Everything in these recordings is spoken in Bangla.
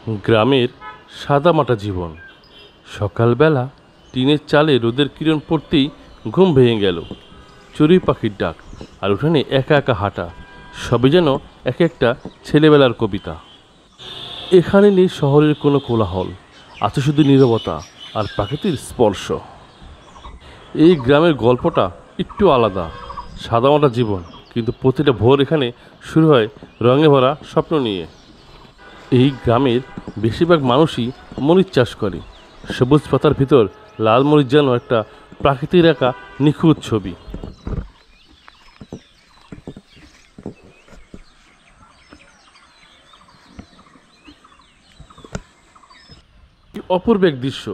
গ্রামের সাদামাটা জীবন। সকালবেলা টিনের চালে রোদের কিরণ পড়তেই ঘুম ভেঙে গেল। চড়ুই পাখির ডাক আর উঠানে একা একা হাঁটা, সবই যেন এক একটা ছেলেবেলার কবিতা। এখানে নেই শহরের কোনো কোলাহল, আছে শুধু নীরবতা আর প্রাকৃতিক স্পর্শ। এই গ্রামের গল্পটা একটু আলাদা, সাদামাটা জীবন, কিন্তু প্রতিটা ভোর এখানে শুরু হয় রঙে ভরা স্বপ্ন নিয়ে। এই গ্রামের বেশিরভাগ মানুষই মরিচ চাষ করে। সবুজ পাতার ভিতর লাল মরিচ যেন একটা প্রাকৃতিক আঁকা নিখুঁত ছবি। কি অপূর্ব এক দৃশ্য!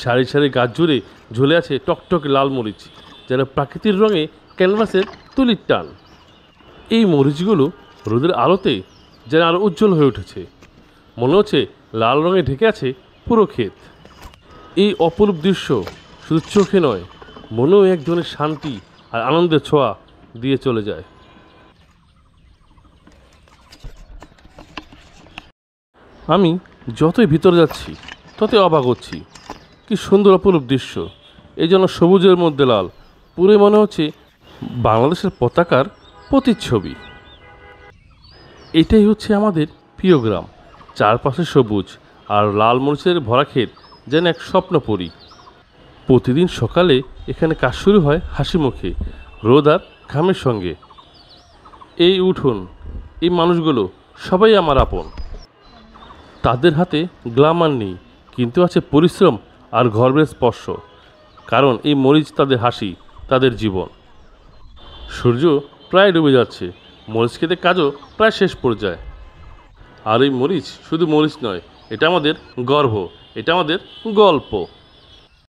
সারি সারি গাছ জুড়ে ঝুলে আছে টকটকে লাল মরিচ, যেন প্রাকৃতিক রঙে ক্যানভাসের তুলির টান। এই মরিচগুলো রোদের আলোতে যেন আরও উজ্জ্বল হয়ে উঠেছে, মনে হচ্ছে লাল রঙে ঢেকে আছে পুরো ক্ষেত। এই অপরূপ দৃশ্য শুধু চোখে নয়, মনেও এক ধরনের শান্তি আর আনন্দের ছোঁয়া দিয়ে চলে যায়। আমি যতই ভিতরে যাচ্ছি ততই অবাক হচ্ছি। কি সুন্দর অপরূপ দৃশ্য! এই জন্য সবুজের মধ্যে লাল, পুরো মনে হচ্ছে বাংলাদেশের পতাকার প্রতিচ্ছবি। এটাই হচ্ছে আমাদের প্রিয় গ্রাম। চারপাশে সবুজ আর লাল মরিচের ভরা ক্ষেত, যেন এক স্বপ্নপুরী। প্রতিদিন সকালে এখানে কাজ শুরু হয় হাসি মুখে, রোদ আর ঘামের সঙ্গে। এই উঠোন, এই মানুষগুলো সবাই আমার আপন। তাদের হাতে গ্ল্যামার নেই, কিন্তু আছে পরিশ্রম আর গর্বের স্পর্শ। কারণ এই মরিচ তাদের হাসি, তাদের জীবন। সূর্য প্রায় ডুবে যাচ্ছে, মরিচ খেতে কাজও প্রায় শেষ পর্যায়ে। আর এই মরিচ শুধু মরিচ নয়, এটা আমাদের গর্ব, এটা আমাদের গল্প।